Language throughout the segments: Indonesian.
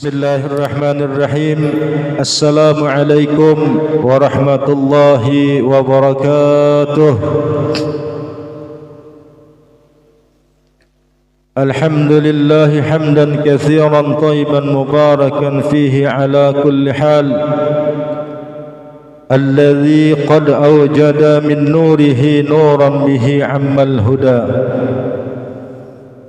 Bismillahirrahmanirrahim. Assalamualaikum warahmatullahi wabarakatuh. Alhamdulillahi hamdan katsiran tayyiban mubarakan fihi ala kulli hal. Alladzi qad awjada min nurihi nuran bihi ammal huda.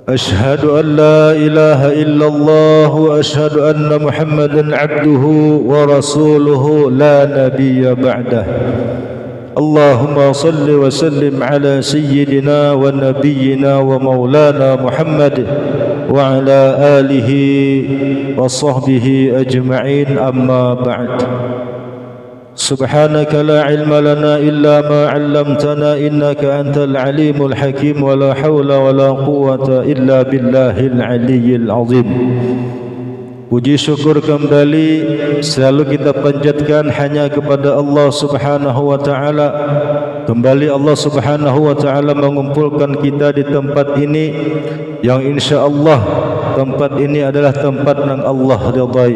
أشهد أن لا إله إلا الله وأشهد أن محمدا عبده ورسوله لا نبي بعده اللهم صل وسلم على سيدنا ونبينا ومولانا محمد وعلى آله وصحبه أجمعين أما بعد سبحانك لا علم لنا إلا ما علمتنا إنك أنت العليم الحكيم ولا حول ولا قوة إلا بالله العلي العظيم. Puji syukur kembali selalu kita panjatkan hanya kepada Allah Subhanahu wa taala. Kembali Allah Subhanahu wa taala mengumpulkan kita di tempat ini yang insyaallah tempat ini adalah tempat yang Allah ridai.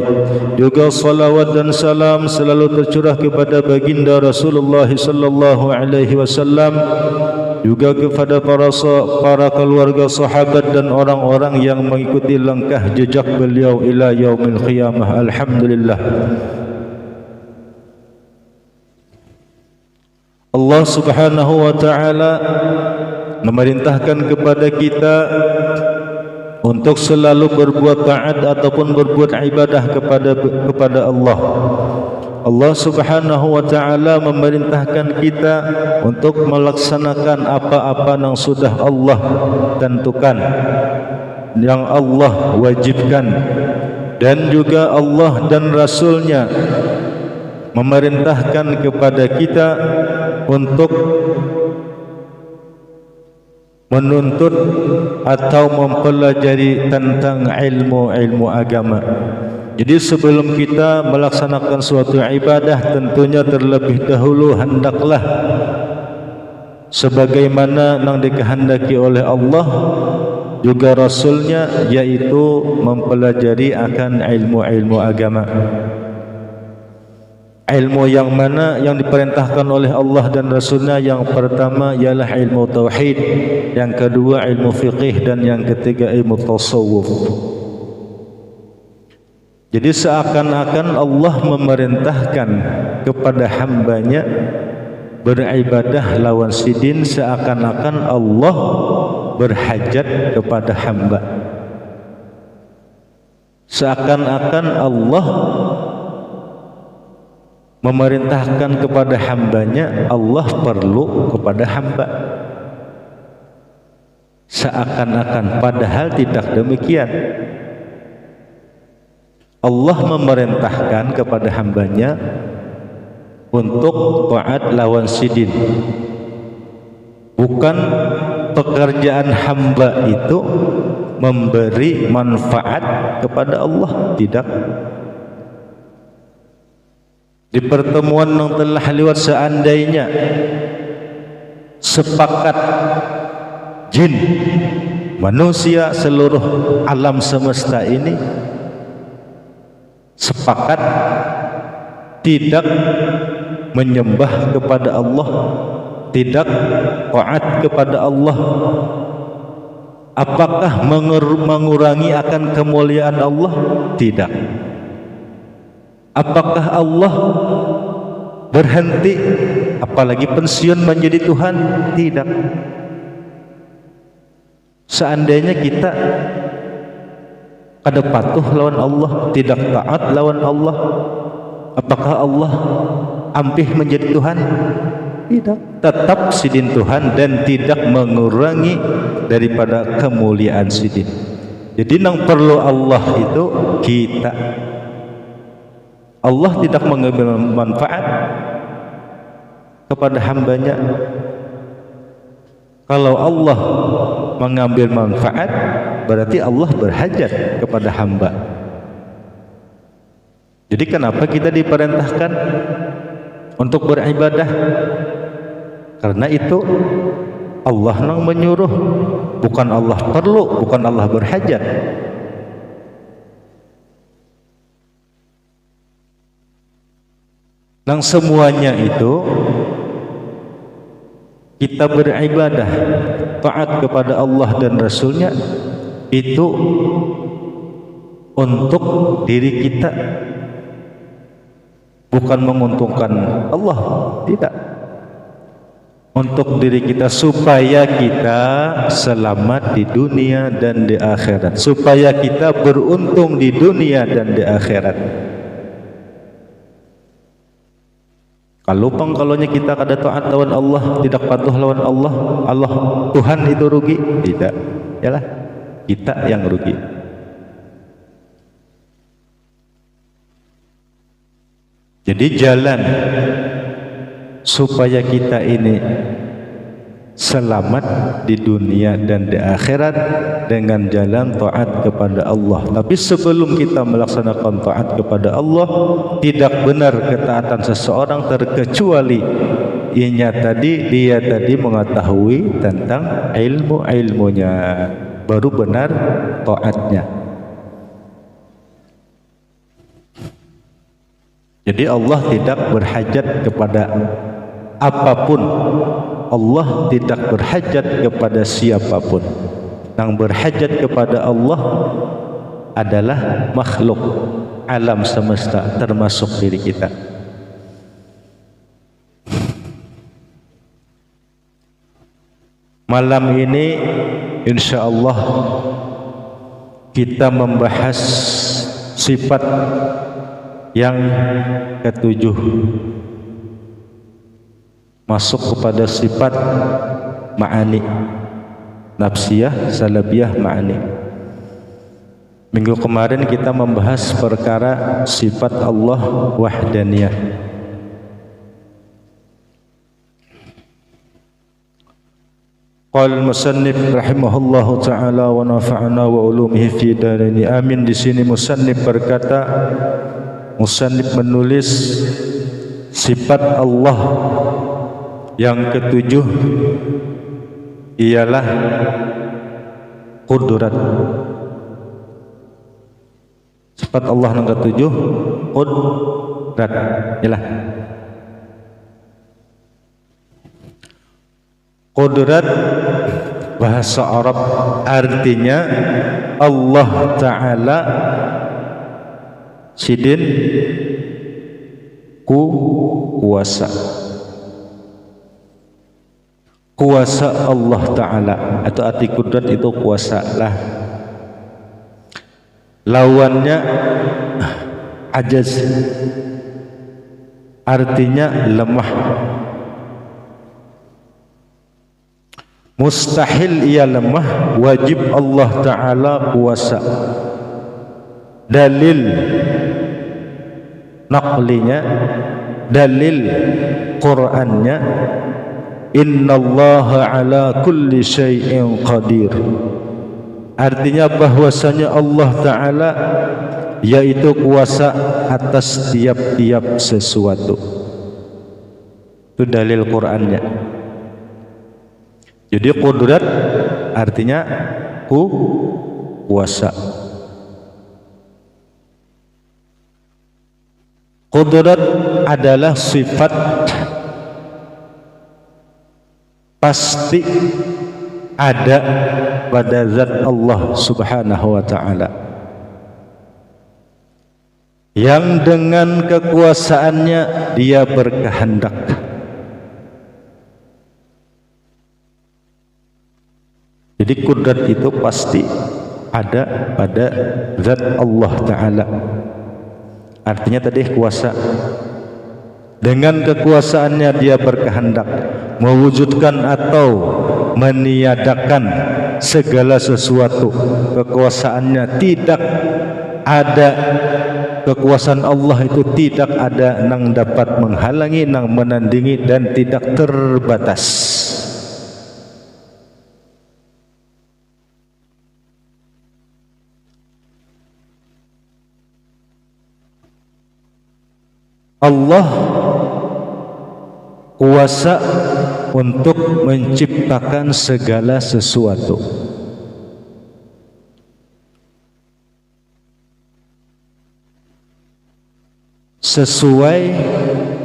Juga salawat dan salam selalu tercurah kepada baginda Rasulullah sallallahu alaihi wasallam, juga kepada para keluarga sahabat dan orang-orang yang mengikuti langkah jejak beliau ila yaumil qiyamah. Alhamdulillah. Allah Subhanahu wa taala memerintahkan kepada kita untuk selalu berbuat taat ataupun berbuat ibadah kepada Allah. Allah Subhanahu wa taala memerintahkan kita untuk melaksanakan apa-apa yang sudah Allah tentukan, yang Allah wajibkan, dan juga Allah dan Rasulnya memerintahkan kepada kita untuk menuntut atau mempelajari tentang ilmu agama. Jadi sebelum kita melaksanakan suatu ibadah, tentunya terlebih dahulu hendaklah sebagaimana yang dikehendaki oleh Allah juga Rasulnya, yaitu mempelajari akan ilmu agama. Ilmu yang mana yang diperintahkan oleh Allah dan Rasulnya? Yang pertama ialah ilmu tauhid, yang kedua ilmu fiqih, dan yang ketiga ilmu tasawuf. Jadi seakan-akan Allah memerintahkan kepada hambanya beribadah lawan sidin, seakan-akan Allah berhajat kepada hamba, seakan-akan Allah memerintahkan kepada hambanya, Allah perlu kepada hamba, seakan-akan, padahal tidak demikian. Allah memerintahkan kepada hambanya untuk taat lawan sidin. Bukan pekerjaan hamba itu memberi manfaat kepada Allah, tidak. Di pertemuan yang telah lewat, seandainya sepakat jin, manusia, seluruh alam semesta ini sepakat tidak menyembah kepada Allah, tidak taat kepada Allah, apakah mengurangi akan kemuliaan Allah? Tidak. Apakah Allah berhenti, apalagi pensiun menjadi Tuhan? Tidak. Seandainya kita ada patuh lawan Allah, tidak taat lawan Allah, apakah Allah ampih menjadi Tuhan? Tidak. Tetap sidin Tuhan dan tidak mengurangi daripada kemuliaan sidin. Jadi yang perlu Allah itu kita. Allah tidak mengambil manfaat kepada hambanya. Kalau Allah mengambil manfaat, berarti Allah berhajat kepada hamba. Jadi kenapa kita diperintahkan untuk beribadah? Karena itu Allah yang menyuruh, bukan Allah perlu, bukan Allah berhajat. Dan semuanya itu kita beribadah, taat kepada Allah dan Rasulnya itu untuk diri kita, bukan menguntungkan Allah, tidak. Untuk diri kita supaya kita selamat di dunia dan di akhirat, supaya kita beruntung di dunia dan di akhirat. Kalau pangkalanya kita kada taat lawan Allah, tidak patuh lawan Allah, Tuhan itu rugi? Tidak, yalah kita yang rugi. Jadi jalan supaya kita ini selamat di dunia dan di akhirat dengan jalan taat kepada Allah. Tapi sebelum kita melaksanakan taat kepada Allah, tidak benar ketaatan seseorang terkecuali dia tadi mengetahui tentang ilmunya, baru benar taatnya. Jadi Allah tidak berhajat kepada apapun, Allah tidak berhajat kepada siapapun. Yang berhajat kepada Allah adalah makhluk alam semesta, termasuk diri kita. Malam ini insyaallah kita membahas sifat yang ketujuh, masuk kepada sifat ma'ani, nafsiyah, salabiyah, ma'ani. Minggu kemarin kita membahas perkara sifat Allah wahdaniyah. Qala al-musannif rahimahullahu ta'ala wa nafa'ana wa ulumihi fi darini amin. Di sini musannif berkata, musannif menulis sifat Allah yang ketujuh ialah qudrat. Sifat Allah yang ketujuh qudrat, ialah qudrat. Bahasa Arab artinya Allah Ta'ala sidin kuasa, kuasa Allah Ta'ala, atau arti kudrat itu kuasa lah. Lawannya ajaz, artinya lemah. Mustahil ia lemah, wajib Allah Ta'ala kuasa. Dalil naqlinya, dalil Qur'annya, innallaha ala kulli syai'in qadir. Artinya bahwasanya Allah Ta'ala yaitu kuasa atas tiap-tiap sesuatu. Itu dalil Qur'annya. Jadi qudrat artinya kuasa. Qudrat adalah sifat pasti ada pada zat Allah Subhanahu wa Ta'ala, yang dengan kekuasaannya dia berkehendak. Jadi qudrat itu pasti ada pada zat Allah Ta'ala. Artinya tadi kuasa. Dengan kekuasaannya dia berkehendak mewujudkan atau meniadakan segala sesuatu. Kekuasaannya tidak ada, kekuasaan Allah itu tidak ada nang dapat menghalangi, nang menandingi, dan tidak terbatas. Allah kuasa untuk menciptakan segala sesuatu. Sesuai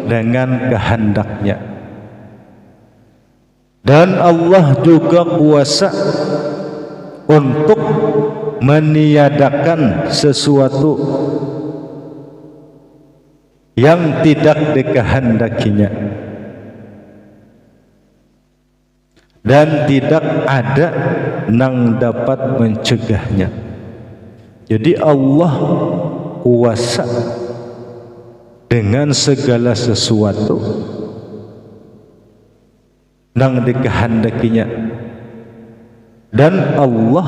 dengan kehendaknya. Dan Allah juga kuasa untuk meniadakan sesuatu yang tidak dikehendakinya, dan tidak ada yang dapat mencegahnya. Jadi Allah kuasa dengan segala sesuatu yang dikehendakinya, dan Allah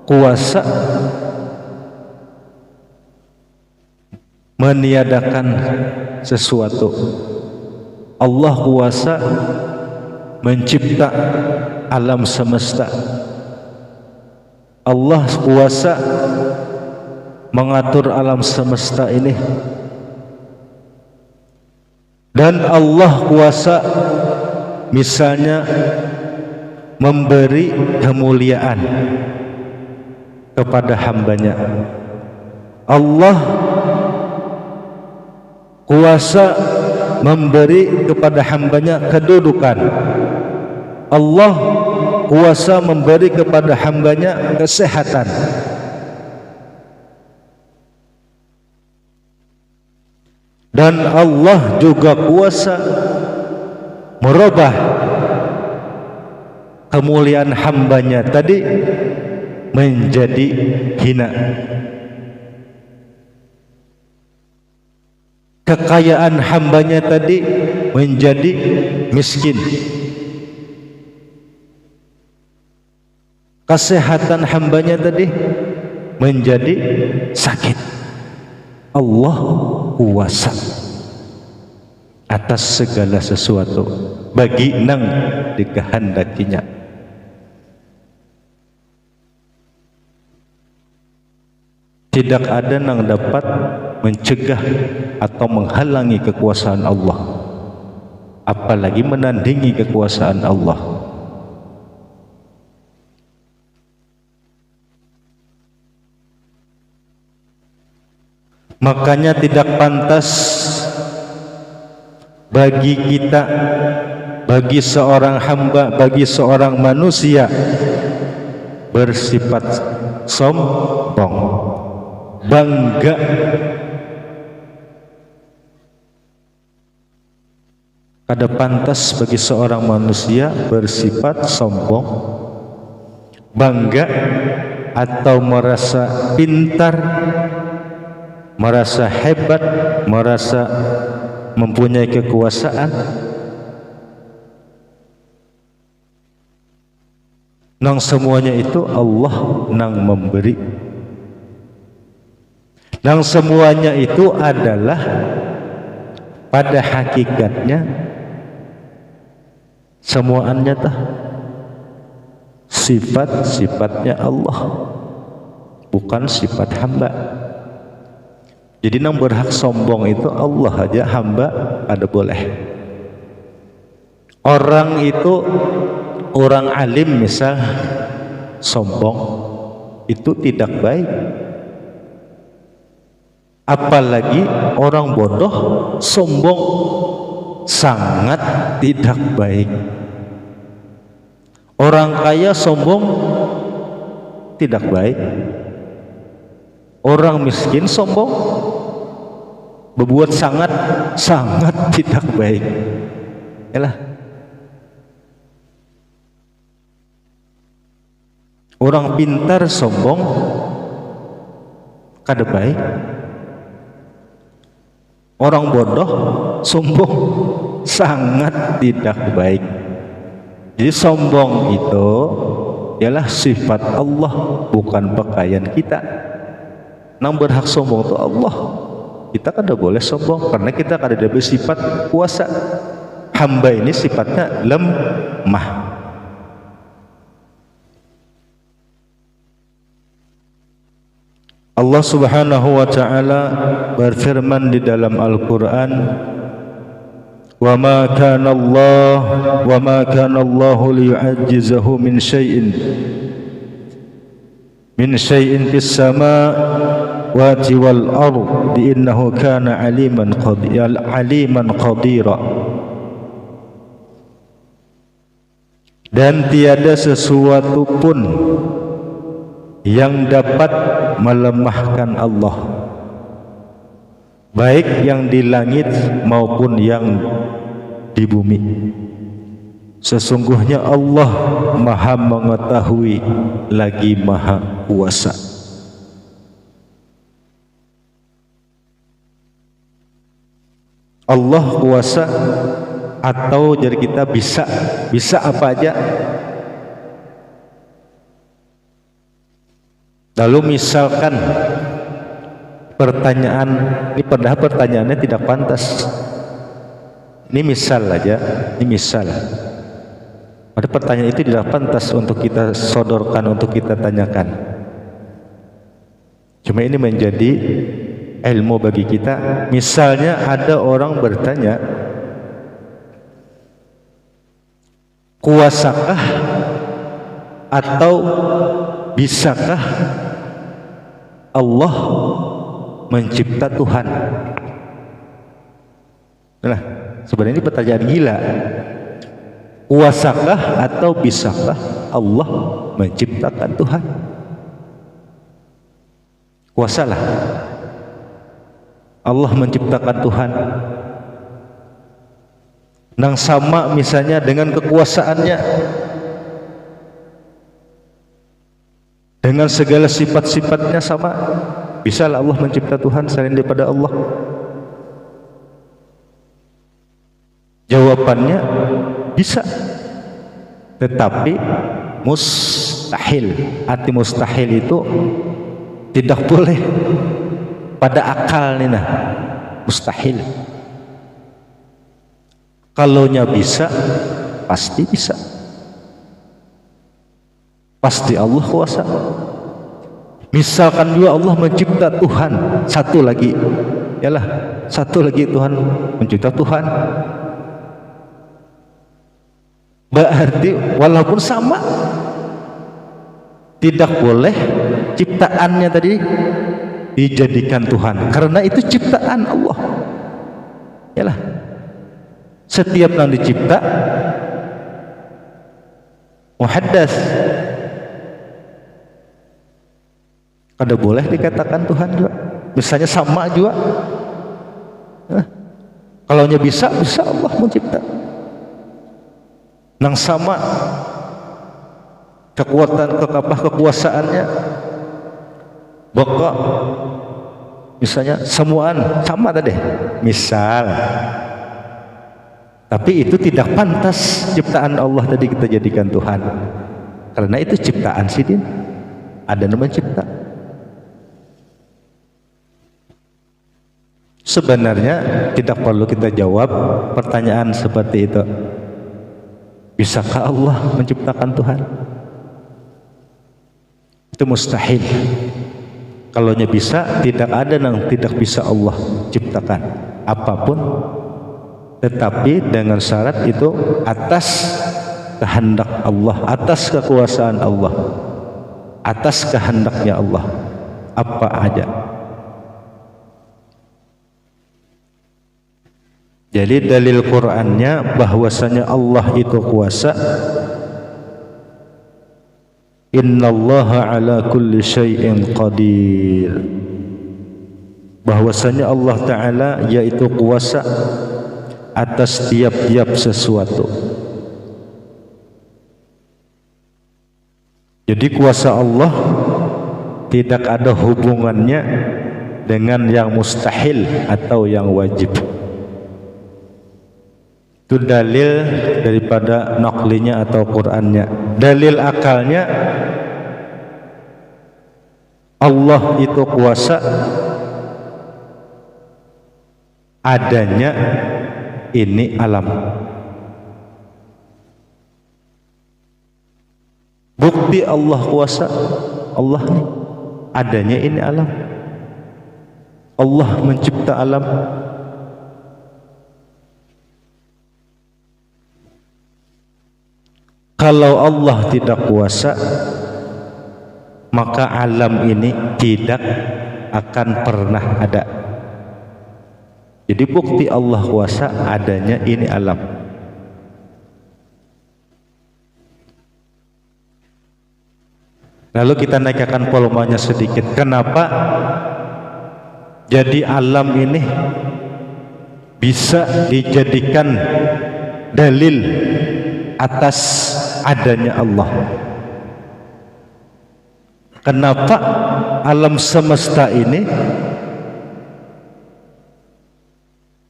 kuasa meniadakan sesuatu. Allah kuasa mencipta alam semesta. Allah kuasa mengatur alam semesta ini, dan Allah kuasa misalnya memberi kemuliaan kepada hambanya. Allah kuasa memberi kepada hambanya kedudukan. Allah kuasa memberi kepada hambanya kesehatan. Dan Allah juga kuasa merubah kemuliaan hambanya tadi menjadi hina, kekayaan hambanya tadi menjadi miskin, kesehatan hambanya tadi menjadi sakit. Allah kuasa atas segala sesuatu bagi nang dikehendakinya. Tidak ada yang dapat mencegah atau menghalangi kekuasaan Allah, apalagi menandingi kekuasaan Allah. Makanya tidak pantas bagi kita, bagi seorang hamba, bagi seorang manusia bersifat sombong, bangga, kada pantas bagi seorang manusia bersifat sombong, bangga, atau merasa pintar, merasa hebat, merasa mempunyai kekuasaan. Nang semuanya itu Allah nang memberi. Nang semuanya itu adalah pada hakikatnya semuanya tah sifat-sifatnya Allah, bukan sifat hamba. Jadi nang berhak sombong itu Allah aja, hamba ada boleh. Orang itu, orang alim misal sombong, itu tidak baik. Apalagi orang bodoh sombong, sangat tidak baik. Orang kaya sombong tidak baik. Orang miskin sombong berbuat sangat tidak baik. Yalah. Orang pintar sombong kada baik. Orang bodoh sombong sangat tidak baik. Jadi sombong itu ialah sifat Allah, bukan pakaian kita. Nang berhak sombong itu Allah. Kita kan tidak boleh sombong karena kita kan ada bersifat kuasa. Hamba ini sifatnya lemah. Allah Subhanahu wa taala berfirman di dalam Al-Qur'an, "Wa ma kana Allah liyu'ajjizahu min syai'in fis sama' samawati wal ardi innahu kana aliman qadira. Dan tiada sesuatu pun yang dapat melemahkan Allah, baik yang di langit maupun yang di bumi. Sesungguhnya Allah Maha mengetahui lagi Maha kuasa. Allah kuasa, atau jadi kita bisa apa aja. Lalu misalkan pertanyaan ini, padahal pertanyaannya tidak pantas. Ini misal aja, ini misal. Pada pertanyaan itu tidak pantas untuk kita sodorkan, untuk kita tanyakan. Cuma ini menjadi ilmu bagi kita. Misalnya ada orang bertanya, kuasakah atau bisakah Allah mencipta Tuhan? Nah, sebenarnya ini pertanyaan gila. Kuasakah atau bisakah Allah menciptakan Tuhan? Kuasalah Allah menciptakan Tuhan. Nang sama misalnya dengan kekuasaannya, dengan segala sifat-sifatnya sama. Bisalah Allah mencipta Tuhan selain daripada Allah? Jawabannya bisa, tetapi mustahil. Arti mustahil itu tidak boleh pada akal nih, nah mustahil. Kalaunya bisa, pasti bisa. Pasti Allah kuasa. Misalkan juga Allah mencipta Tuhan, satu lagi, yalah, satu lagi Tuhan mencipta Tuhan. Berarti walaupun sama, tidak boleh ciptaannya tadi dijadikan Tuhan, karena itu ciptaan Allah. Yalah, setiap yang dicipta muhaddas, kada boleh dikatakan Tuhan juga. Misalnya sama juga, kalaunya bisa Allah mencipta. Nang sama kekuasaannya, baka misalnya semuaan sama tadi, misal. Tapi itu tidak pantas ciptaan Allah tadi kita jadikan Tuhan, karena itu ciptaan sidin, ada yang mencipta. Sebenarnya tidak perlu kita jawab pertanyaan seperti itu. Bisakah Allah menciptakan Tuhan? Itu mustahil. Kalaunya bisa, tidak ada yang tidak bisa Allah ciptakan apapun, tetapi dengan syarat itu atas kehendak Allah, atas kekuasaan Allah, atas kehendaknya Allah, apa aja. Jadi dalil Qur'annya bahwasanya Allah itu kuasa. Innallaha ala kulli syai'in qadir. Bahwasanya Allah Ta'ala yaitu kuasa atas tiap-tiap sesuatu. Jadi kuasa Allah tidak ada hubungannya dengan yang mustahil atau yang wajib. Itu dalil daripada naqlinya atau Qur'annya. Dalil akalnya, Allah itu kuasa adanya ini alam. Bukti Allah kuasa, Allah adanya ini alam. Allah mencipta alam. Kalau Allah tidak kuasa, maka alam ini tidak akan pernah ada. Jadi bukti Allah kuasa adanya ini alam. Lalu kita naikkan volumenya sedikit. Kenapa jadi alam ini bisa dijadikan dalil atas adanya Allah? Kenapa alam semesta ini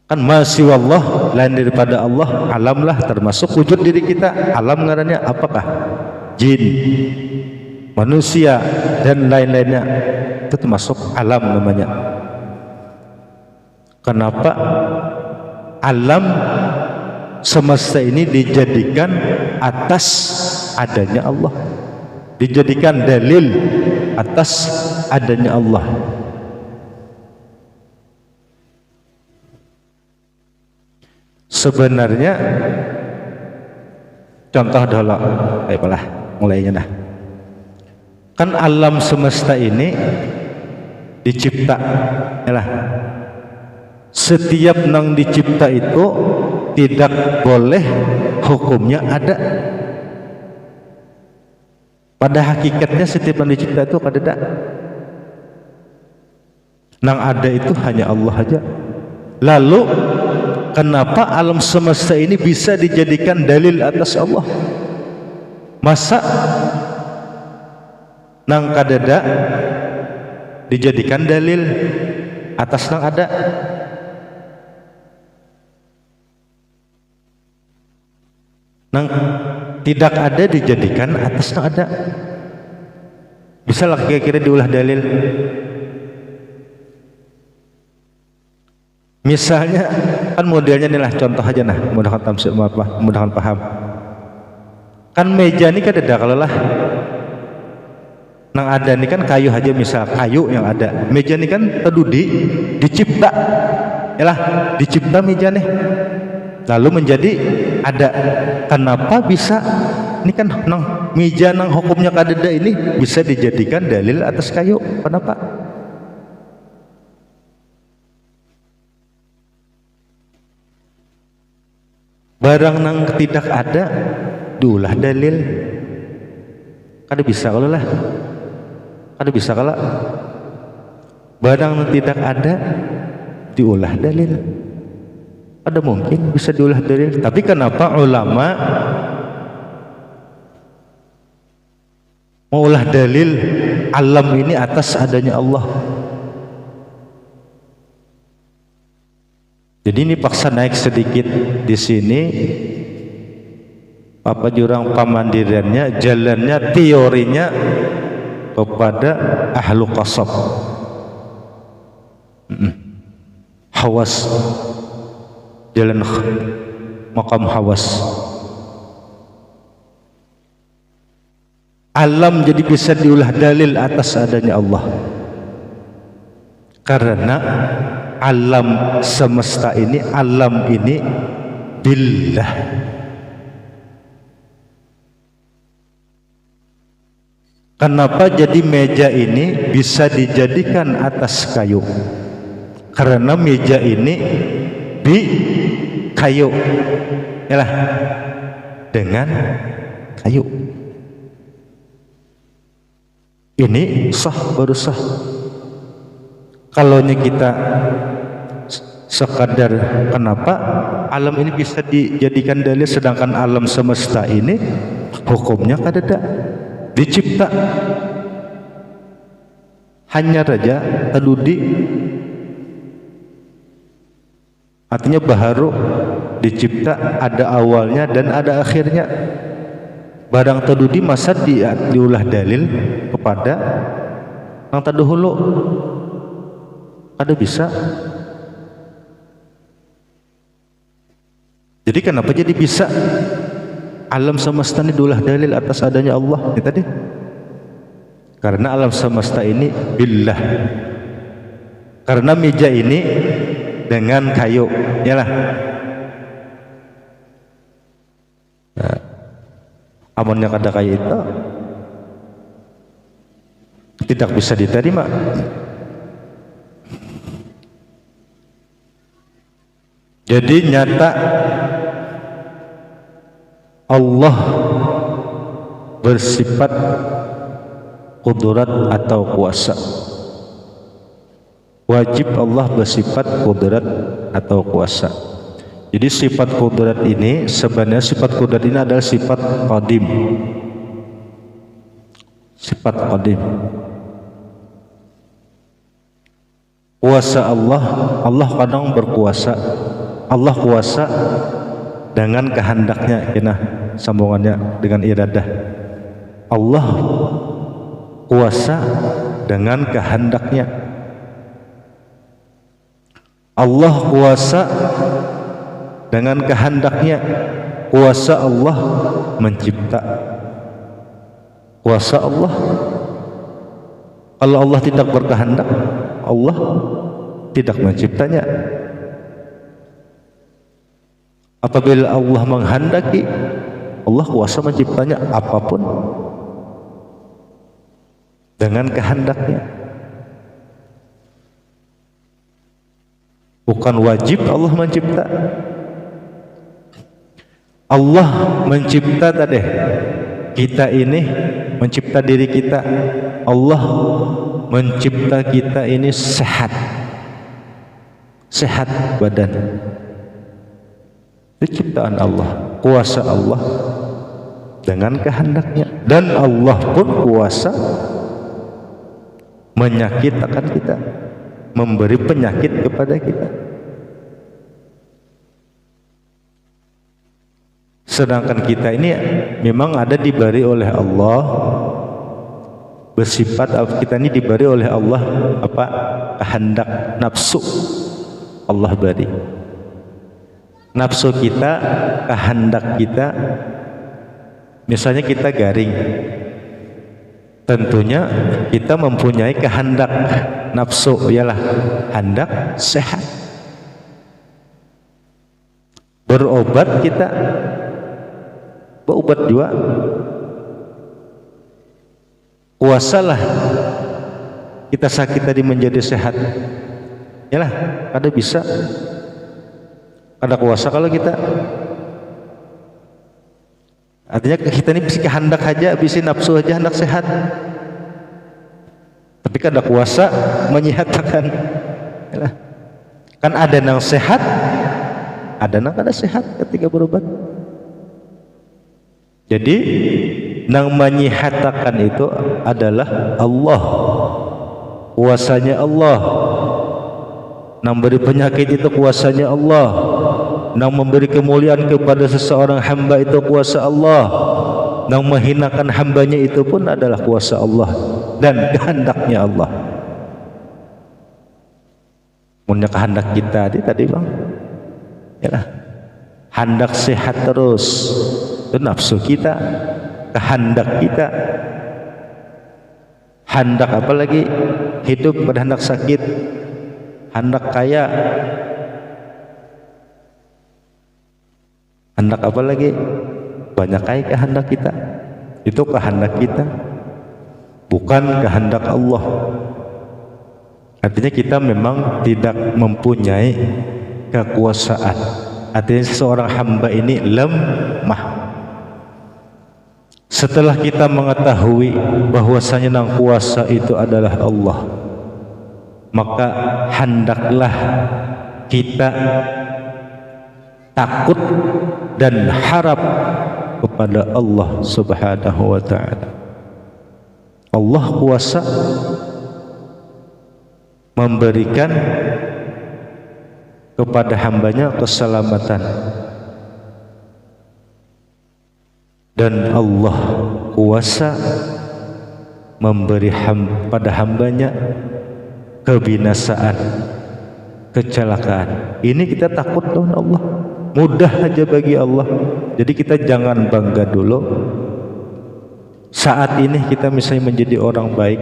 kan masih Allah lain daripada Allah, alam lah termasuk wujud diri kita. Alam ngarannya apakah? Jin, manusia dan lain-lainnya, itu termasuk alam namanya. Kenapa alam semesta ini dijadikan atas adanya Allah, dijadikan dalil atas adanya Allah? Sebenarnya contoh dulu, baiklah mulainya dah. Kan alam semesta ini dicipta, yalah. Setiap nang dicipta itu tidak boleh hukumnya ada. Pada hakikatnya setiap nang dicipta itu ada. Nang ada itu hanya Allah aja. Lalu kenapa alam semesta ini bisa dijadikan dalil atas Allah? Masa nang kadada dijadikan dalil atas nang ada? Nang tidak ada dijadikan atas nang ada? Bisa lah kira-kira diulah dalil. Misalnya kan modelnya inilah contoh aja nah, mudah-mudahan paham. Kan meja ini kan ada, kalau lah nang ada ini kan kayu aja, misal kayu yang ada. Meja ini kan terdudi dicipta, yalah dicipta meja nih, lalu menjadi ada. Kenapa bisa ini kan nang meja nang hukumnya kadeda ini bisa dijadikan dalil atas kayu? Kenapa? Barang nang tidak ada diulah dalil. Kada bisa kalau lah, kada bisa kalau barang nang tidak ada diulah dalil. Ada mungkin bisa diulah dalil. Tapi kenapa ulama maulah dalil alam ini atas adanya Allah? Jadi ini paksa naik sedikit di sini. Apa jurang pamandiriannya, jalannya, teorinya kepada ahlu qasab, hawas, jalan makam hawas. Alam jadi bisa diulah dalil atas adanya Allah karena alam semesta ini, alam ini billah. Kenapa jadi meja ini bisa dijadikan atas kayu? Karena meja ini di kayu, yalah, dengan kayu. Ini sah, baru sah. Kalau kita sekadar kenapa alam ini bisa dijadikan dalil, sedangkan alam semesta ini hukumnya kadada dicipta, hanya saja tadudi, artinya baharu dicipta, ada awalnya dan ada akhirnya. Barang tadudi masa diulah dalil kepada yang terdahulu? Ada bisa. Jadi kenapa jadi bisa alam semesta ini diulah dalil atas adanya Allah? Ini tadi karena alam semesta ini billah, karena meja ini dengan kayu, yalah. Nah, amunnya kada kayu itu tidak bisa diterima. Jadi nyata Allah bersifat kudrat atau kuasa. Wajib Allah bersifat kudrat atau kuasa. Jadi sifat kudrat ini sebenarnya sifat kudrat ini adalah sifat qadim. Sifat qadim. Kuasa Allah, Allah kadang berkuasa. Allah kuasa dengan kehendaknya, kena sambungannya dengan iradah. Allah kuasa dengan kehendaknya. Allah kuasa dengan kehendaknya. Kuasa Allah mencipta. Kuasa Allah. Kalau Allah tidak berkehendak, Allah tidak menciptanya. Apabila Allah menghendaki, Allah kuasa menciptanya apapun dengan kehendaknya. Bukan wajib Allah mencipta. Allah mencipta tadi kita ini, mencipta diri kita. Allah mencipta kita ini sehat, sehat badan. Itu ciptaan Allah, kuasa Allah dengan kehendaknya. Dan Allah pun kuasa menyakitkan kita, memberi penyakit kepada kita. Sedangkan kita ini memang ada diberi oleh Allah, bersifat kita ini diberi oleh Allah apa? Kehendak, nafsu Allah beri. Nafsu kita, kehendak kita. Misalnya kita garing, tentunya kita mempunyai kehendak nafsu, ialah hendak sehat. Berobat kita, berobat juga, kuasalah kita sakit tadi menjadi sehat. Yalah, ada bisa, ada kuasa kalau kita. Artinya kita ini bisa kehendak aja, bisa nafsu aja hendak sehat. Tapi kan ada kuasa menyehatkan. Yalah. Kan ada yang sehat, ada yang kada sehat ketika berobat. Jadi yang menyehatkan itu adalah Allah, kuasanya Allah. Yang beri penyakit itu kuasanya Allah. Yang memberi kemuliaan kepada seseorang hamba itu kuasa Allah. Yang menghinakan hambanya itu pun adalah kuasa Allah dan kehendaknya Allah. Punya kehendak kita tadi bang, yalah, hendak sehat terus. Itu nafsu kita, kehendak kita. Hendak apa lagi? Hidup pada hendak sakit, hendak kaya, hendak apa lagi? Banyak kaya kehendak kita. Itu kehendak kita, bukan kehendak Allah. Artinya kita memang tidak mempunyai kekuasaan. Artinya seorang hamba ini lemah. Setelah kita mengetahui bahwasanya yang kuasa itu adalah Allah, maka hendaklah kita takut dan harap kepada Allah Subhanahu wa ta'ala. Allah kuasa memberikan kepada hambanya keselamatan, dan Allah kuasa memberi pada hambanya kebinasaan, kecelakaan. Ini kita takut dengan Allah, mudah aja bagi Allah. Jadi kita jangan bangga dulu saat ini kita misalnya menjadi orang baik.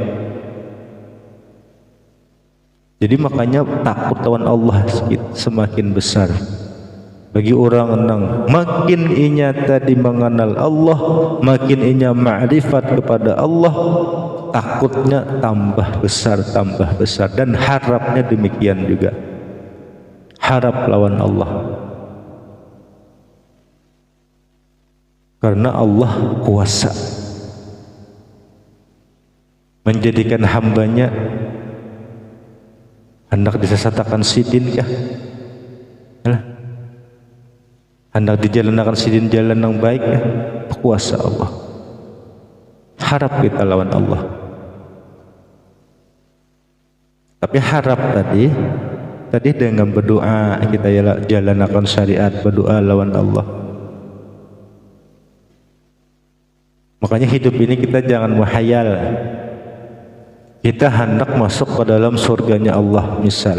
Jadi makanya takut lawan Allah semakin besar. Bagi orang yang makin inya tadi mengenal Allah, makin inya ma'rifat kepada Allah, takutnya tambah besar, dan harapnya demikian juga. Harap lawan Allah. Karena Allah kuasa menjadikan hambanya hendak disesatakan sidin kah? Hendak dijalankan sidin jalan yang baik ya? Kuasa Allah. Harap kita lawan Allah. Tapi harap tadi dengan berdoa kita jalankan syariat, berdoa lawan Allah. Makanya hidup ini kita jangan menghayal. Kita hendak masuk ke dalam surganya Allah, misal.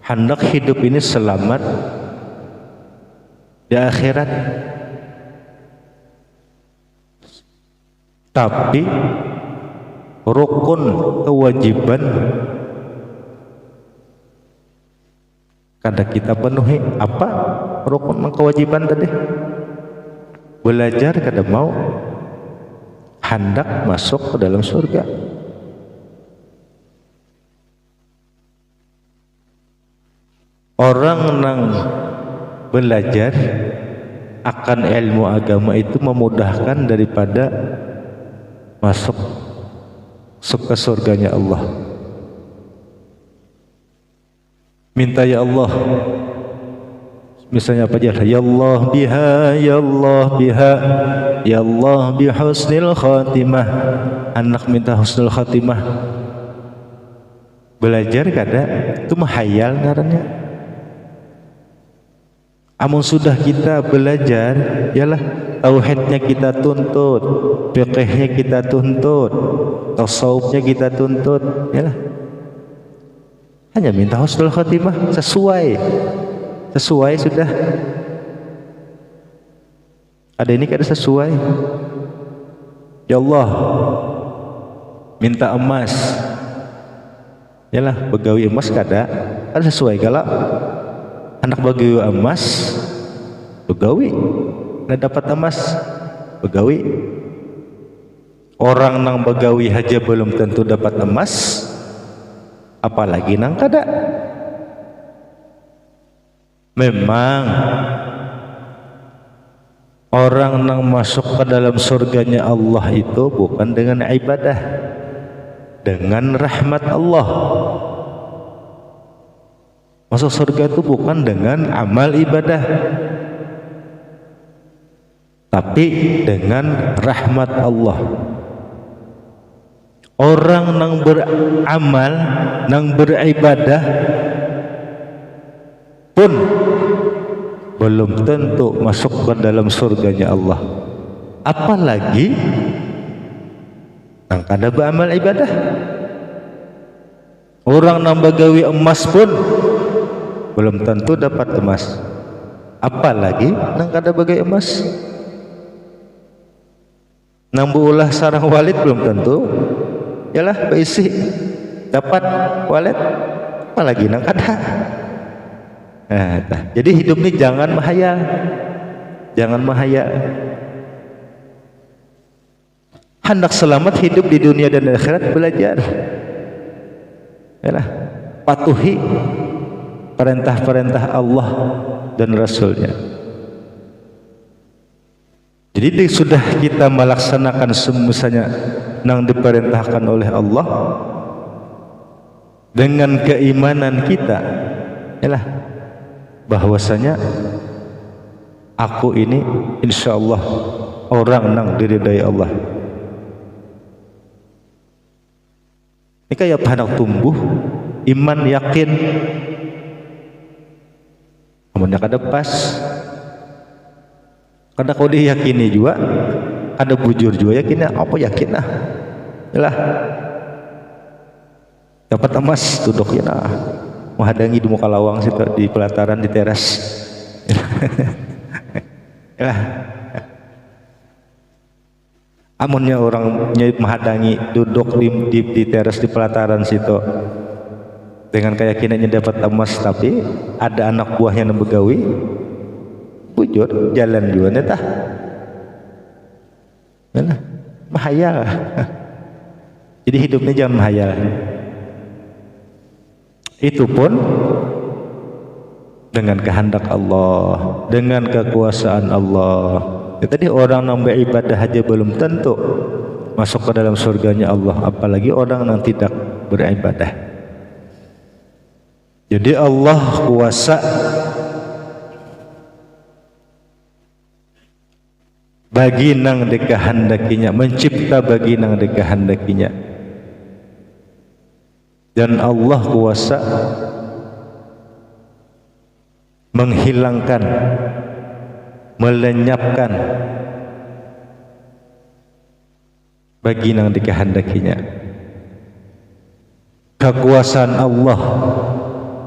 Hendak hidup ini selamat di akhirat. Tapi rukun kewajiban kada kita penuhi. Apa rukun kewajiban tadi? Belajar kada mau, hendak masuk ke dalam surga. Orang yang belajar akan ilmu agama itu memudahkan daripada masuk ke surganya Allah. Minta ya Allah, misalnya apa aja, ya Allah biha, ya Allah biha, ya Allah bihusnil khatimah. Anak minta husnul khatimah. Belajar kada itu mahayal ngarannya. Amun sudah kita belajar, yalah tauhidnya kita tuntut, fiqihnya kita tuntut, tasawufnya kita tuntut, yalah. Hanya minta husnul khatimah, sesuai sudah. Ada ini kada sesuai. Ya Allah, minta emas. Yalah, begawi emas kada sesuai kalau anak begawi emas, begawi nggak dapat emas, begawi. Orang nang begawi aja belum tentu dapat emas, apalagi nang kada. Memang orang nang masuk ke dalam surganya Allah itu bukan dengan ibadah, dengan rahmat Allah. Masuk surga itu bukan dengan amal ibadah, tapi dengan rahmat Allah. Orang nang beramal, nang beribadah pun belum tentu masuk ke dalam surganya Allah. Apalagi nang kada beramal ibadah. Orang nang bagawi emas pun belum tentu dapat emas, apalagi nang kada bagai emas. Nang buulah sarang walid belum tentu, yalah beisi dapat walid, apalagi nang kada. Jadi hidup ini jangan mahayal, jangan mahayal. Hendak selamat hidup di dunia dan akhirat, belajar, yalah, patuhi perintah-perintah Allah dan Rasulnya. Jadi sudah kita melaksanakan semuanya yang diperintahkan oleh Allah dengan keimanan kita, yalah, bahwasanya aku ini insyaallah orang yang diridai Allah. Ini kayak anak tumbuh iman yakin. Amunnya kada pas, kada kau diyakini juga, ada bujur juga yakinnya, apa yakin lah, yalah, dapat emas duduk ya nah, menghadangi di muka lawang situ di pelataran di teras, yalah. Amunnya orang menghadangi duduk di teras di pelataran situ dengan keyakinannya dapat emas, tapi ada anak buahnya yang begawi, bujur jalan juga netah, mana mahayal. Jadi hidupnya jangan mahayal. Itu pun dengan kehendak Allah, dengan kekuasaan Allah. Ya, tadi orang yang beribadah aja belum tentu masuk ke dalam surganya Allah, apalagi orang yang tidak beribadah. Jadi Allah kuasa bagi nang dikehendakinya, mencipta bagi nang dikehendakinya, dan Allah kuasa menghilangkan, melenyapkan bagi nang dikehendakinya. Kekuasaan Allah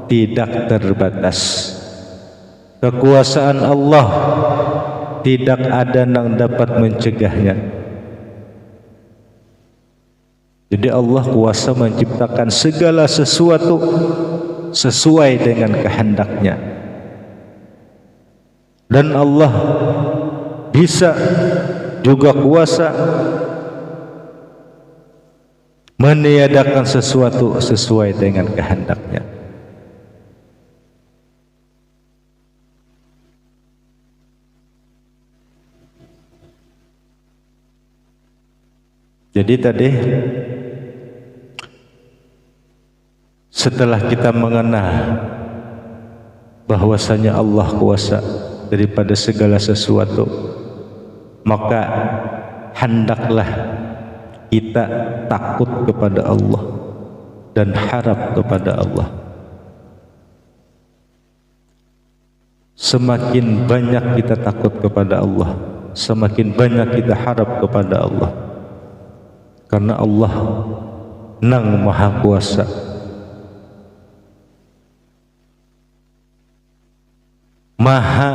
tidak terbatas. Kekuasaan Allah tidak ada yang dapat mencegahnya. Jadi Allah kuasa menciptakan segala sesuatu sesuai dengan kehendaknya. Dan Allah bisa juga kuasa meniadakan sesuatu sesuai dengan kehendaknya. Jadi tadi setelah kita mengenal bahwasanya Allah kuasa daripada segala sesuatu, maka hendaklah kita takut kepada Allah dan harap kepada Allah. Semakin banyak kita takut kepada Allah, semakin banyak kita harap kepada Allah. Karena Allah nang maha kuasa, maha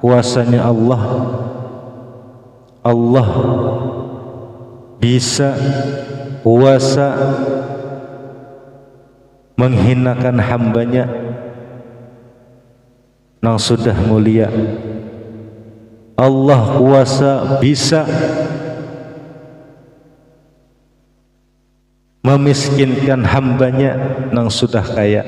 kuasanya Allah, Allah bisa kuasa menghinakan hambanya yang sudah mulia. Allah kuasa bisa memiskinkan hambanya yang sudah kaya.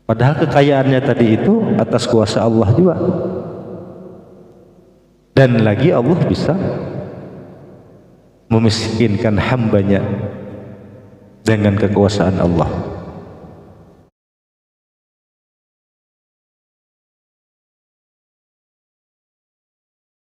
Padahal kekayaannya tadi itu atas kuasa Allah juga. Dan lagi Allah bisa memiskinkan hambanya dengan kekuasaan Allah.